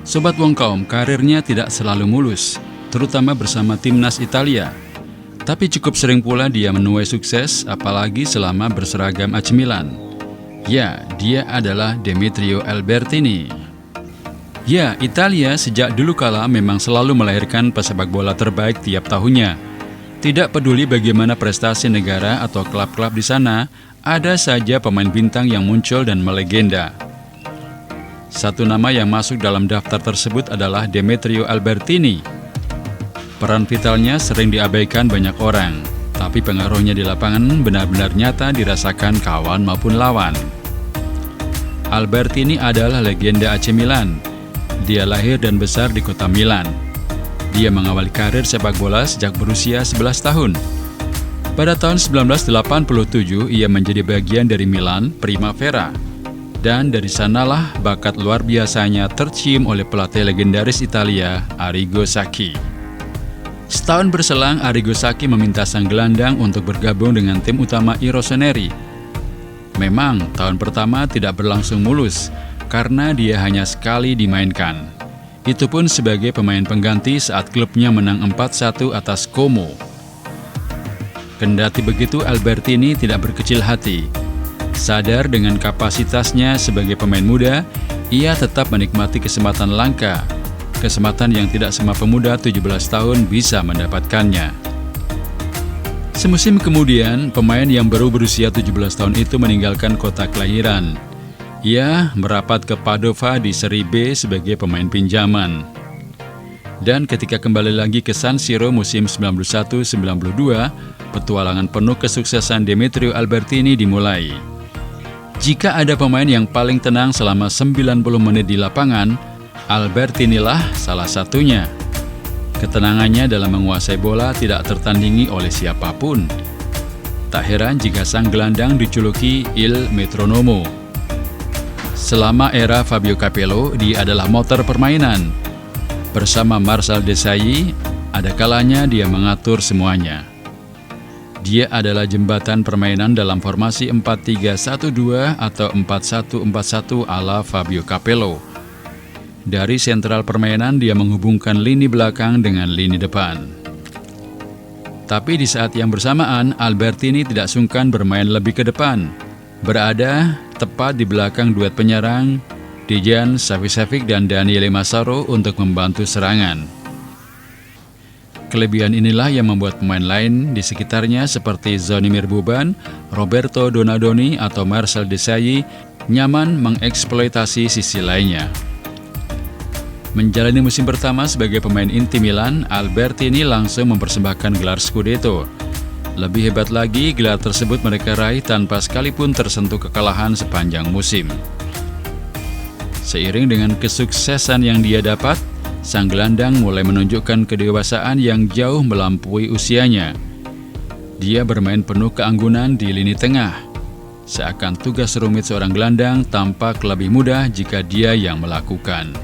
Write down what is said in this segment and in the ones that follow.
Sobat Wongkaum, karirnya tidak selalu mulus, terutama bersama timnas Italia. Tapi cukup sering pula dia menuai sukses, apalagi selama berseragam AC Milan. Ya, dia adalah Demetrio Albertini. Ya, Italia sejak dulu kala memang selalu melahirkan pesepak bola terbaik tiap tahunnya. Tidak peduli bagaimana prestasi negara atau klub-klub di sana, ada saja pemain bintang yang muncul dan melegenda. Satu nama yang masuk dalam daftar tersebut adalah Demetrio Albertini. Peran vitalnya sering diabaikan banyak orang, tapi pengaruhnya di lapangan benar-benar nyata dirasakan kawan maupun lawan. Albertini adalah legenda AC Milan. Dia lahir dan besar di kota Milan. Dia mengawali karir sepak bola sejak berusia 11 tahun. Pada tahun 1987, ia menjadi bagian dari Milan Primavera. Dan dari sanalah bakat luar biasanya tercium oleh pelatih legendaris Italia, Arrigo Sacchi. Setahun berselang, Arrigo Sacchi meminta sang gelandang untuk bergabung dengan tim utama I Rossoneri. Memang, tahun pertama tidak berlangsung mulus, karena dia hanya sekali dimainkan. Itu pun sebagai pemain pengganti saat klubnya menang 4-1 atas Como. Kendati begitu, Albertini tidak berkecil hati. Sadar dengan kapasitasnya sebagai pemain muda, ia tetap menikmati kesempatan langka, kesempatan yang tidak semua pemuda 17 tahun bisa mendapatkannya. Semusim kemudian, pemain yang baru berusia 17 tahun itu meninggalkan kota kelahiran. Ia merapat ke Padova di Serie B sebagai pemain pinjaman. Dan ketika kembali lagi ke San Siro musim 91-92, petualangan penuh kesuksesan Demetrio Albertini dimulai. Jika ada pemain yang paling tenang selama 90 menit di lapangan, Albertinilah salah satunya. Ketenangannya dalam menguasai bola tidak tertandingi oleh siapapun. Tak heran jika sang gelandang dijuluki Il Metronomo. Selama era Fabio Capello, dia adalah motor permainan. Bersama Marcel Desailly, ada kalanya dia mengatur semuanya. Dia adalah jembatan permainan dalam formasi 4-3-1-2 atau 4-1-4-1 ala Fabio Capello. Dari sentral permainan dia menghubungkan lini belakang dengan lini depan. Tapi di saat yang bersamaan, Albertini tidak sungkan bermain lebih ke depan. Berada tepat di belakang duet penyerang Dejan Savicevic dan Daniele Massaro untuk membantu serangan. Kelebihan inilah yang membuat pemain lain di sekitarnya seperti Zvonimir Boban, Roberto Donadoni, atau Marcel Desailly nyaman mengeksploitasi sisi lainnya. Menjalani musim pertama sebagai pemain inti Milan, Albertini langsung mempersembahkan gelar Scudetto. Lebih hebat lagi, gelar tersebut mereka raih tanpa sekalipun tersentuh kekalahan sepanjang musim. Seiring dengan kesuksesan yang dia dapat, sang gelandang mulai menunjukkan kedewasaan yang jauh melampaui usianya. Dia bermain penuh keanggunan di lini tengah. Seakan tugas rumit seorang gelandang tampak lebih mudah jika dia yang melakukan.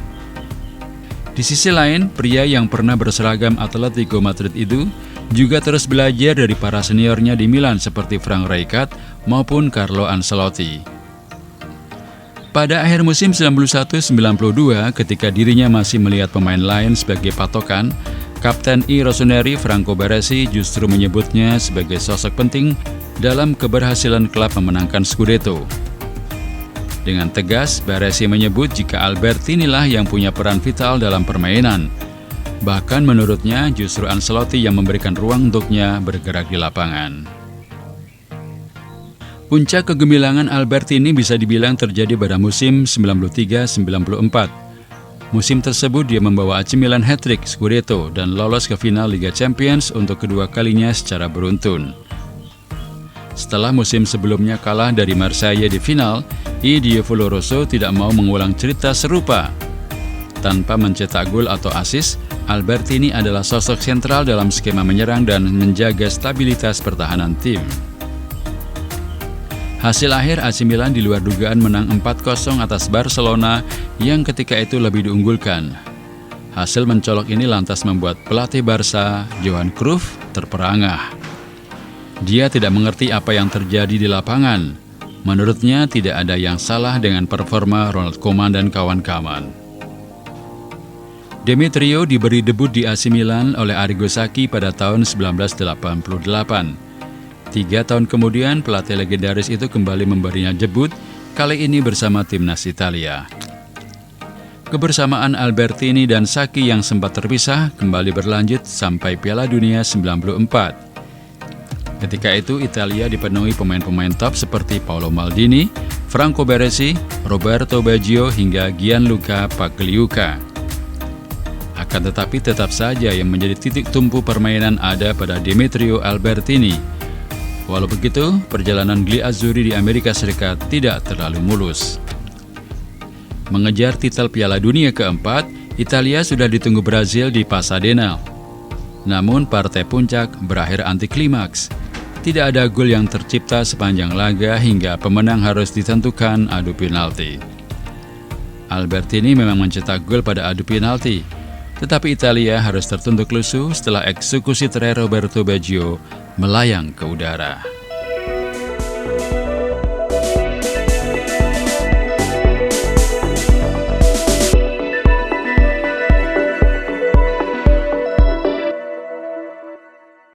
Di sisi lain, pria yang pernah berseragam Atletico Madrid itu juga terus belajar dari para seniornya di Milan seperti Frank Rijkaard maupun Carlo Ancelotti. Pada akhir musim 91-92, ketika dirinya masih melihat pemain lain sebagai patokan, Kapten I Rossoneri Franco Baresi justru menyebutnya sebagai sosok penting dalam keberhasilan klub memenangkan Scudetto. Dengan tegas, Baresi menyebut jika Albertinilah yang punya peran vital dalam permainan. Bahkan menurutnya justru Ancelotti yang memberikan ruang untuknya bergerak di lapangan. Puncak kegemilangan Albertini bisa dibilang terjadi pada musim 93-94. Musim tersebut dia membawa AC Milan hat-trick Scudetto dan lolos ke final Liga Champions untuk kedua kalinya secara beruntun. Setelah musim sebelumnya kalah dari Marseille di final, I Diavolo Rosso tidak mau mengulang cerita serupa. Tanpa mencetak gol atau assist, Albertini adalah sosok sentral dalam skema menyerang dan menjaga stabilitas pertahanan tim. Hasil akhir AC Milan di luar dugaan menang 4-0 atas Barcelona yang ketika itu lebih diunggulkan. Hasil mencolok ini lantas membuat pelatih Barca, Johan Cruyff, terperangah. Dia tidak mengerti apa yang terjadi di lapangan. Menurutnya tidak ada yang salah dengan performa Ronald Koeman dan kawan-kawan. Demetrio diberi debut di AC Milan oleh Arrigo Sacchi pada tahun 1988. 3 tahun kemudian, pelatih legendaris itu kembali memberinya debut, kali ini bersama timnas Italia. Kebersamaan Albertini dan Sacchi yang sempat terpisah kembali berlanjut sampai Piala Dunia 94. Ketika itu Italia dipenuhi pemain-pemain top seperti Paolo Maldini, Franco Baresi, Roberto Baggio hingga Gianluca Pagliuca. Akan tetapi tetap saja yang menjadi titik tumpu permainan ada pada Demetrio Albertini. Walau begitu, perjalanan Gli Azzurri di Amerika Serikat tidak terlalu mulus. Mengejar titel Piala Dunia keempat, Italia sudah ditunggu Brazil di Pasadena. Namun partai puncak berakhir antiklimaks. Tidak ada gol yang tercipta sepanjang laga hingga pemenang harus ditentukan adu penalti. Albertini memang mencetak gol pada adu penalti, tetapi Italia harus tertunduk lusuh setelah eksekusi terakhir Roberto Baggio melayang ke udara.